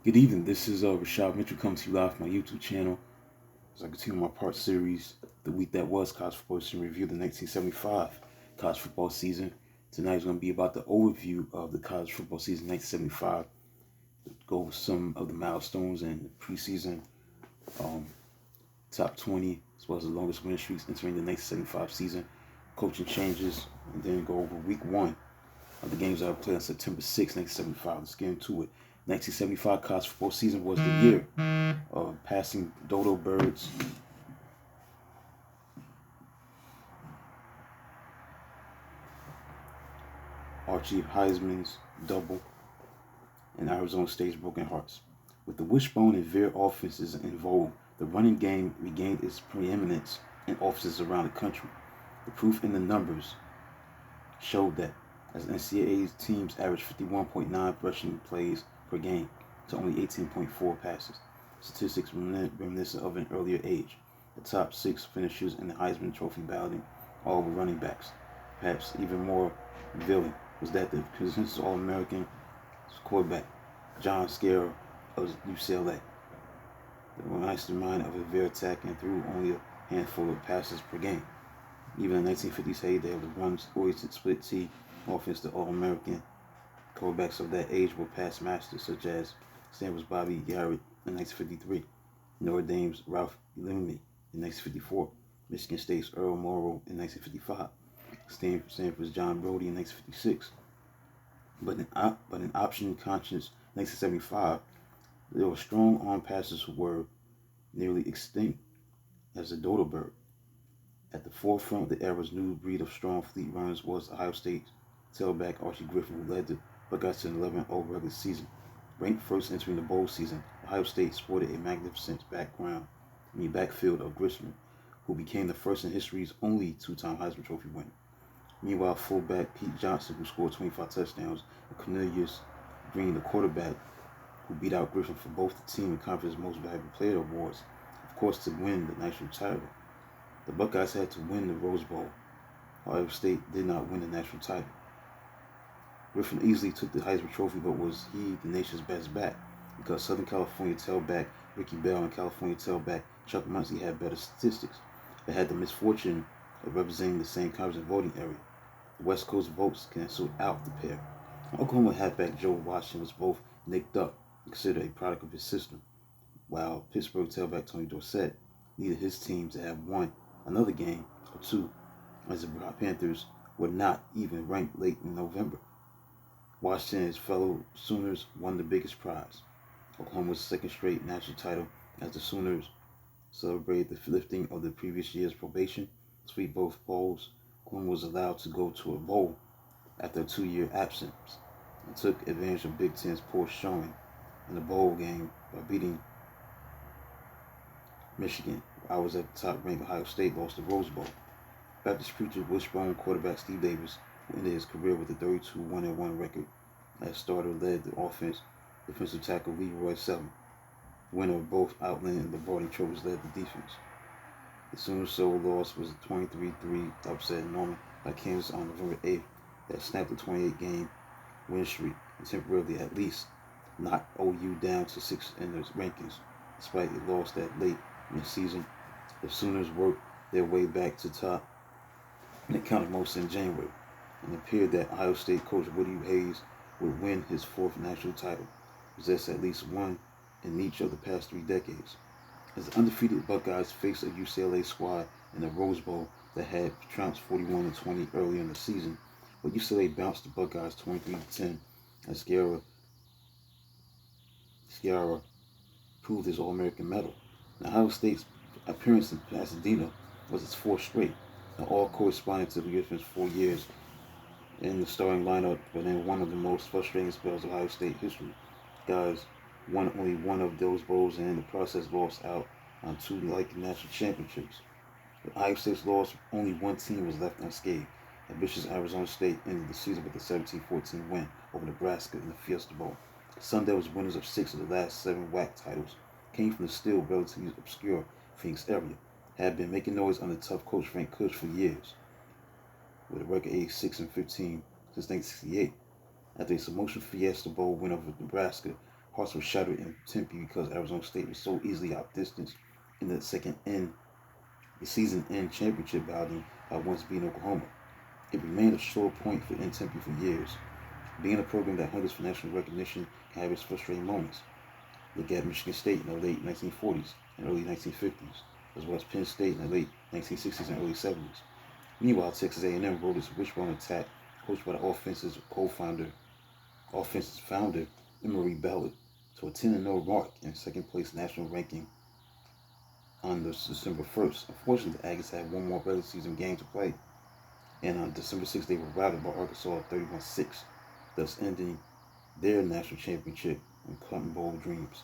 Good evening. This is Rashad Mitchell coming to you live from my YouTube channel as I continue my part series, The Week That Was College Football Season Review, the 1975 college football season. Tonight is going to be about the overview of the college football season 1975. Go over some of the milestones and preseason um, top 20, as well as the longest winning streaks entering the 1975 season, coaching changes, and then go over week one of the games that were played on September 6, 1975. Let's get into it. 1975 college football season was the year passing dodo birds, Archie Heisman's double, and Arizona State's broken hearts. With the wishbone and veer offenses in vogue, the running game regained its preeminence in offices around the country. The proof in the numbers showed that, as NCAA's teams averaged 51.9 rushing plays per game to only 18.4 passes, statistics reminiscent of an earlier age. The top six finishers in the Heisman Trophy balloting all were running backs. Perhaps even more revealing was that the consensus All-American quarterback, John Scarrow of UCLA, the mastermind of a veer attack and threw only a handful of passes per game. Even in the 1950s heyday of the run-oriented split T offense, the All-American quarterbacks of that age were past masters, such as Stanford's Bobby Garrett in 1953, Notre Dame's Ralph Leamy in 1954, Michigan State's Earl Morrall in 1955, Stanford's John Brodie in 1956. But in option-conscious 1975, there were strong arm passes who were nearly extinct as the dodo bird. At the forefront of the era's new breed of strong fleet runners was Ohio State's tailback Archie Griffin, who led the Buckeyes to an 11-0 regular season. Ranked first entering the bowl season, Ohio State sported a magnificent backfield of Griffin, who became the first in history's only two-time Heisman Trophy winner. Meanwhile, fullback Pete Johnson, who scored 25 touchdowns, and Cornelius Green, the quarterback, who beat out Griffin for both the team and conference most valuable player awards, of course, to win the national title. The Buckeyes had to win the Rose Bowl. Ohio State did not win the national title. Griffin easily took the Heisman Trophy, but was he the nation's best back? Because Southern California tailback Ricky Bell and California tailback Chuck Muncie had better statistics, but had the misfortune of representing the same conference voting area. The West Coast votes canceled out the pair. Oklahoma halfback Joe Washington was both nicked up and considered a product of his system, while Pittsburgh tailback Tony Dorsett needed his team to have won another game or two, as the Panthers were not even ranked late in November. Washington and his fellow Sooners won the biggest prize, Oklahoma's second straight national title, as the Sooners celebrated the lifting of the previous year's probation. Sweep both bowls, Oklahoma was allowed to go to a bowl after a 2-year absence and took advantage of Big Ten's poor showing in the bowl game by beating Michigan. I was at the top-ranked Ohio State, lost the Rose Bowl. Baptist preacher wishbone quarterback Steve Davis, who ended his career with a 32-1-1 record as starter, led the offense. Defensive tackle Leroy Selman, winner of both Outland and Lombardi trophies, led the defense. The Sooners' sole loss was a 23-3 upset in Norman by Kansas on November 8th that snapped the 28-game win streak and temporarily at least knocked OU down to 6th in the rankings. Despite a loss that late in the season, the Sooners worked their way back to top, and it counted most in January, and it appeared that Ohio State coach Woody Hayes would win his fourth national title, possess at least one in each of the past 3 decades. As the undefeated Buckeyes faced a UCLA squad in the Rose Bowl that had trounced 41-20 early in the season, but UCLA bounced the Buckeyes 23-10 as Sciarra proved his All-American medal. Now, Ohio State's appearance in Pasadena was its fourth straight, and all corresponding to Griffin's 4 years in the starting lineup, but in one of the most frustrating spells of Ohio State history. Guys won only one of those bowls and in the process lost out on 2 likely national championships. With Ohio State's loss, only one team was left unscathed. Ambitious Arizona State ended the season with a 17-14 win over Nebraska in the Fiesta Bowl. Sun Devils, winners of 6 of the last 7 WAC titles, came from the still relatively obscure Phoenix area, had been making noise under tough coach Frank Kush for years, with a record 86-15 since 1968. After a Samoan Fiesta Bowl win over Nebraska, Hearts were shattered in Tempe because Arizona State was so easily outdistanced in the season-end championship outing by once beating Oklahoma. It remained a sore point for Tempe for years. Being a program that hungers for national recognition can have its frustrating moments. Look at Michigan State in the late 1940s and early 1950s, as well as Penn State in the late 1960s and early 70s. Meanwhile, Texas A&M rode its wishbone attack, coached by the offense's founder, Emory Bellard, to a 10-0 mark in second place national ranking on December 1st. Unfortunately, the Aggies had one more regular season game to play, and on December 6th they were routed by Arkansas 31-6, thus ending their national championship and Cotton Bowl dreams.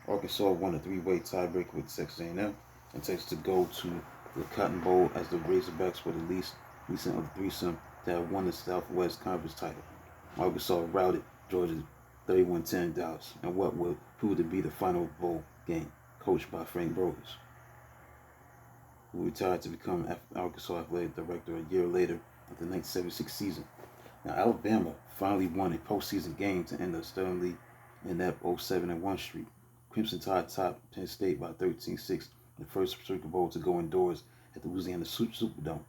Arkansas won a three-way tiebreaker with Texas A&M, and Texas to go to the Cotton Bowl as the Razorbacks were the least recent of the threesome to have won the Southwest Conference title. Arkansas routed Georgia 31-10 in Dallas, and what would prove to be the final bowl game, coached by Frank Broyles, who retired to become Arkansas athletic director a year later of the 1976 season. Now, Alabama finally won a postseason game to end the sternly in that 07-1 streak. Crimson Tide topped Penn State by 13-6, the first Sugar Bowl to go indoors at the Louisiana Superdome.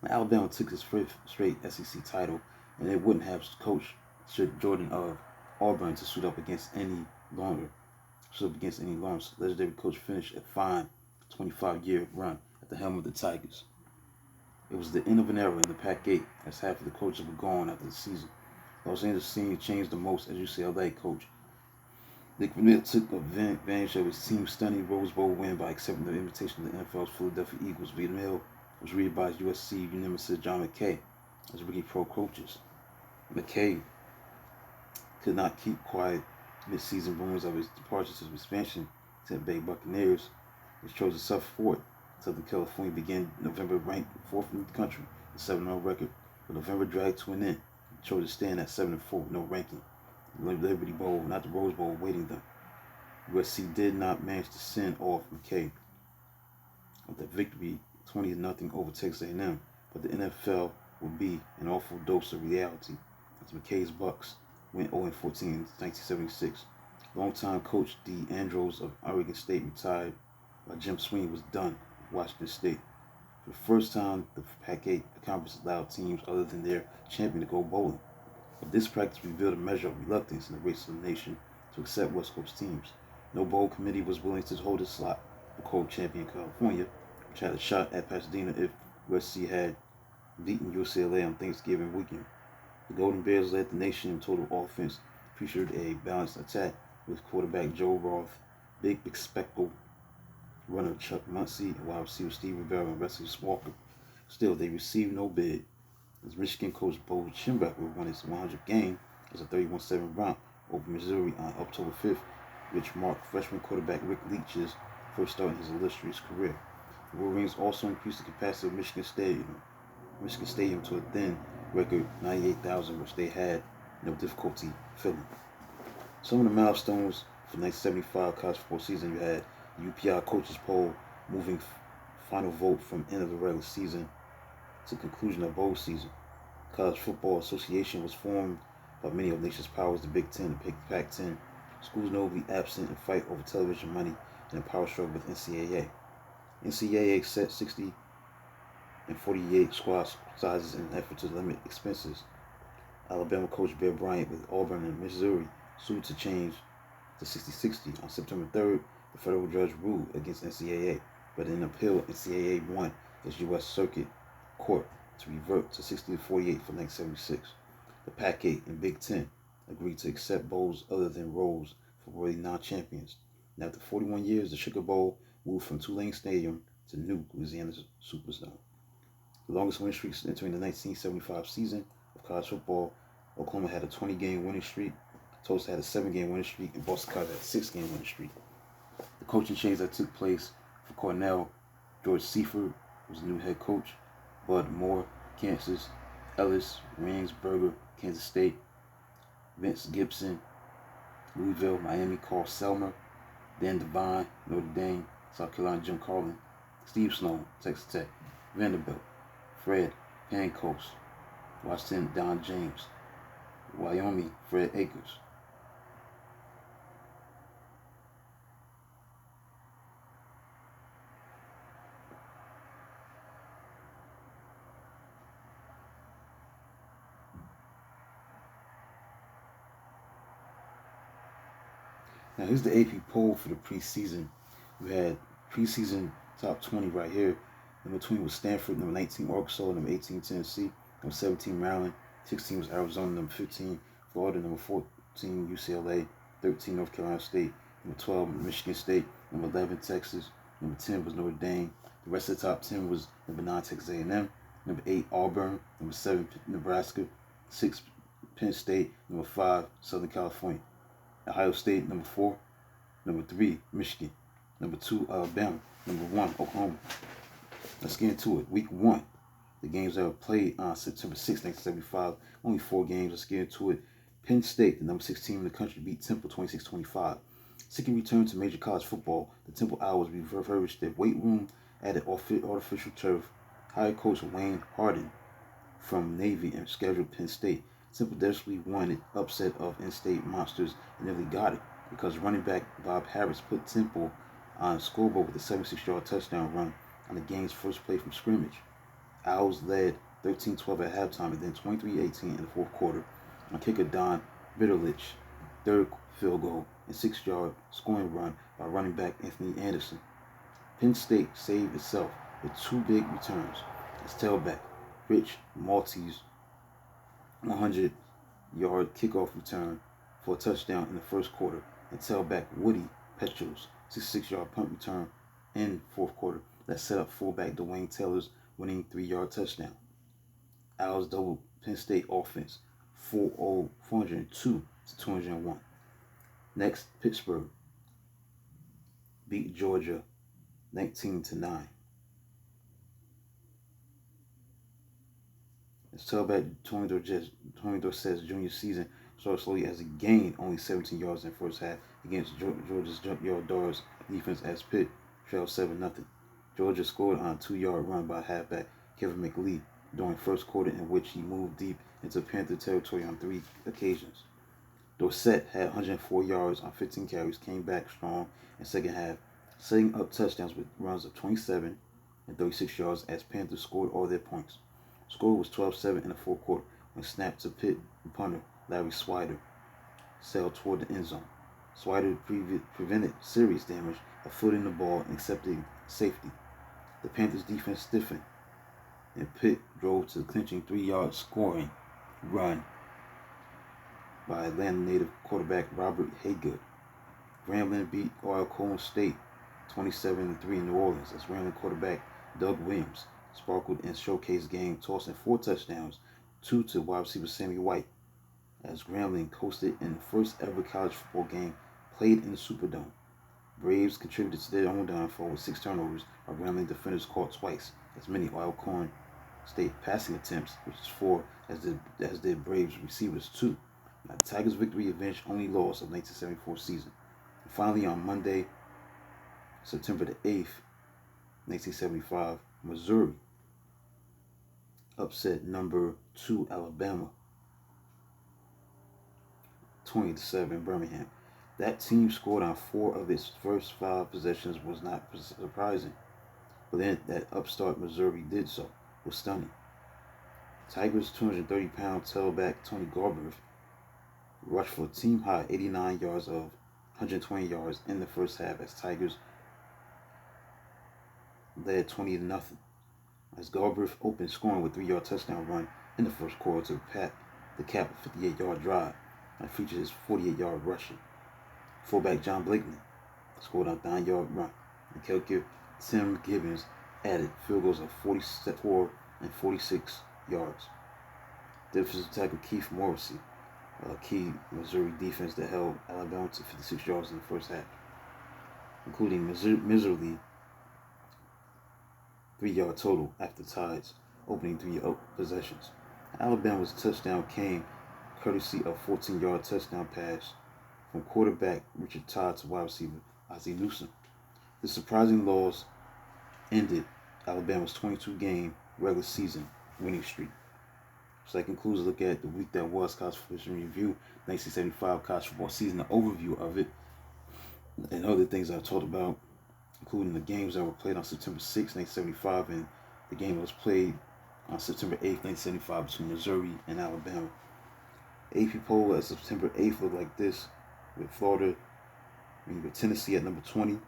Now, Alabama took its fifth straight SEC title, and it wouldn't have coached Jordan of Auburn to suit up against any longer. Legendary coach finished a fine 25-year run at the helm of the Tigers. It was the end of an era in the Pac-8, as half of the coaches were gone after the season. Los Angeles scene changed the most as UCLA coach Dick Vermeil took advantage of his team's stunning Rose Bowl win by accepting the invitation of the NFL's Philadelphia Eagles. Vermeil was greeted by USC nemesis John McKay as rookie pro coaches. McKay could not keep quiet mid-season rumors of his departure to the expansion Tampa Bay Buccaneers, which chose to suffer for it. Southern California began November ranked fourth in the country, a 7-0 record, but November dragged to an end. It chose to stand at 7-4, no ranking. The Liberty Bowl, not the Rose Bowl, awaiting them. USC did not manage to send off McKay with the victory 20-0 over Texas A&M, but the NFL would be an awful dose of reality as McKay's Bucks went 0-14 in 1976. Longtime coach D. Andros of Oregon State retired while Jim Sweeney was done with Washington State. For the first time, the Pac-8 conference allowed teams other than their champion to go bowling. But this practice revealed a measure of reluctance in the race of the nation to accept West Coast teams. No bowl committee was willing to hold a slot for co-champion California, which had a shot at Pasadena if USC had beaten UCLA on Thanksgiving weekend. The Golden Bears led the nation in total offense, featured a balanced attack with quarterback Joe Roth, big spectacle runner Chuck Muncie, and wide receiver Steve Rivera and Wesley Walker. Still, they received no bid, as Michigan coach Bo Schembechler won his 100th game as a 31-7 romp over Missouri on October 5th, which marked freshman quarterback Rick Leach's first start in his illustrious career. The Wolverines also increased the capacity of Michigan Stadium to a then record 98,000, which they had no difficulty filling. Some of the milestones for the 1975 college football season, you had the UPI coaches poll moving final vote from end of the regular season to conclusion of bowl season. College Football Association was formed by many of the nation's powers, the Big Ten and Pac-10. Schools notably absent in fight over television money and a power struggle with NCAA. NCAA set 60 and 48 squad sizes in an effort to limit expenses. Alabama coach Bear Bryant with Auburn and Missouri sued to change to 60-60. On September 3rd, the federal judge ruled against NCAA, but in an appeal, NCAA won its U.S. Circuit Court to revert to 60-48 for 1976. The Pac-8 and Big Ten agreed to accept bowls other than Rose for worthy non-champions. And after 41 years, the Sugar Bowl moved from Tulane Stadium to new Louisiana Superdome. The longest winning streak entering the 1975 season of college football, Oklahoma had a 20-game winning streak, Tulsa had a 7-game winning streak, and Boston College had a 6-game winning streak. The coaching change that took place for Cornell, George Seifert was the new head coach, Bud Moore, Kansas, Ellis, Ringsberger, Kansas State, Vince Gibson, Louisville, Miami, Carl Selmer, Dan Devine, Notre Dame, South Carolina, Jim Carlin, Steve Sloan, Texas Tech, Vanderbilt, Fred Pankos, Washington, Don James, Wyoming, Fred Akers, Now here's the AP poll for the preseason. We had preseason top 20 right here. Number 20 was Stanford, number 19 Arkansas, number 18 Tennessee, number 17 Maryland, 16 was Arizona, number 15 Florida, number 14 UCLA, 13 North Carolina State, number 12 Michigan State, number 11 Texas, number 10 was Notre Dame. The rest of the top 10 was number 9 Texas A&M, number 8 Auburn, number 7 Nebraska, 6 Penn State, number 5 Southern California. Ohio State, number 4. Number 3, Michigan. Number 2, Alabama. Number 1, Oklahoma. Let's get into it. Week 1. The games that were played on September 6, 1975. Only 4 games. Let's get into it. Penn State, the number 6 team in the country, beat Temple 26-25. Seeking return to major college football, the Temple Owls refurbished their weight room, added artificial turf, hired coach Wayne Hardin from Navy, and scheduled Penn State. Temple desperately wanted upset of in-state monsters and nearly got it because running back Bob Harris put Temple on scoreboard with a 76-yard touchdown run on the game's first play from scrimmage. Owls led 13-12 at halftime and then 23-18 in the fourth quarter on kicker Don Bitterlich, third field goal and 6-yard scoring run by running back Anthony Anderson. Penn State saved itself with 2 big returns. Its tailback Rich Maltese 100-yard kickoff return for a touchdown in the first quarter, and tailback Woody Petros 66-yard punt return in fourth quarter that set up fullback Dwayne Taylor's winning 3-yard touchdown. Owls doubled Penn State offense 402 to 201. Next, Pittsburgh beat Georgia 19-9. Its tailback Tony Dorsett's junior season started slowly as he gained only 17 yards in the first half against Georgia's junkyard Dars defense as Pitt trailed 7-0. Georgia scored on a 2-yard run by halfback Kevin McLeod during first quarter, in which he moved deep into Panther territory on 3 occasions. Dorsett had 104 yards on 15 carries, came back strong in second half, setting up touchdowns with runs of 27 and 36 yards as Panthers scored all their points. Score was 12-7 in the fourth quarter when snapped to Pitt punter Larry Swider sailed toward the end zone. Swider prevented serious damage, a foot in the ball, and accepting safety. The Panthers' defense stiffened, and Pitt drove to the clinching 3-yard scoring run by Atlanta native quarterback Robert Haygood. Grambling beat Alcorn State 27-3 in New Orleans as Grambling quarterback Doug Williams sparkled in showcase game, tossing 4 touchdowns, 2 to wide receiver Sammy White, as Grambling coasted in the first ever college football game played in the Superdome. Braves contributed to their own downfall with 6 turnovers, while Grambling defenders caught twice as many Alcorn State passing attempts, which is 4, as did Braves receivers 2. Now, the Tigers' victory avenged only loss of 1974 season. And finally, on Monday, September the 8th, 1975, Missouri upset number 2 Alabama 20-7 in Birmingham. That team scored on 4 of its first 5 possessions was not surprising, but then that upstart Missouri did so was stunning. Tigers' 230-pound tailback Tony Galbraith rushed for a team-high 89 yards of 120 yards in the first half as Tigers led 20-0. As Galbraith opened scoring with a 3-yard touchdown run in the first quarter to cap a 58-yard drive and featured his 48-yard rushing. Fullback John Blakeney scored on a 9-yard run, and kicker Tim Gibbons added field goals of 44 and 46 yards. Defensive tackle Keith Morrissey, key Missouri defense that held Alabama to 56 yards in the first half, including miserably 3-yard total after Tide's opening 3 possessions. Alabama's touchdown came courtesy of a 14-yard touchdown pass from quarterback Richard Todd to wide receiver Ozzie Newsome. The surprising loss ended Alabama's 22-game regular season winning streak. So that concludes a look at the week that was college football review, 1975 college football season, the overview of it, and other things I talked about, including the games that were played on September 6, 1975, and the game that was played on September 8, 1975 between Missouri and Alabama. AP poll at September 8th looked like this, with Florida We have Tennessee at number 20,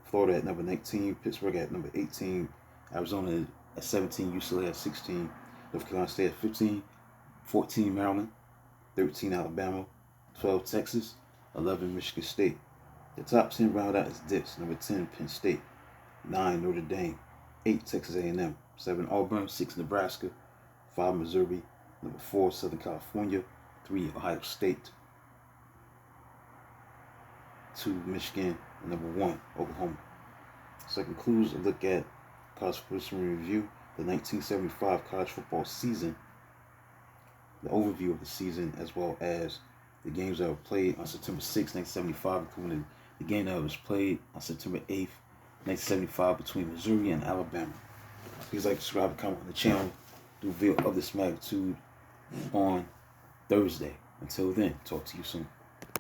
Florida at number 19, Pittsburgh at number 18, Arizona at 17, UCLA at 16, North Carolina State at 15, 14 Maryland, 13 Alabama, 12 Texas, 11 Michigan State. The top 10 round out as this: number 10 Penn State, 9 Notre Dame, 8 Texas A&M, 7 Auburn, 6 Nebraska, 5 Missouri, number 4 Southern California, 3 Ohio State, 2 Michigan, and number 1 Oklahoma. So that concludes a look at college football summary review, the 1975 college football season, the overview of the season, as well as the games that were played on September 6, 1975, including the game that was played on September 8th, 1975 between Missouri and Alabama. Please like, subscribe, and comment on the channel. Do a video of this magnitude on Thursday. Until then, talk to you soon.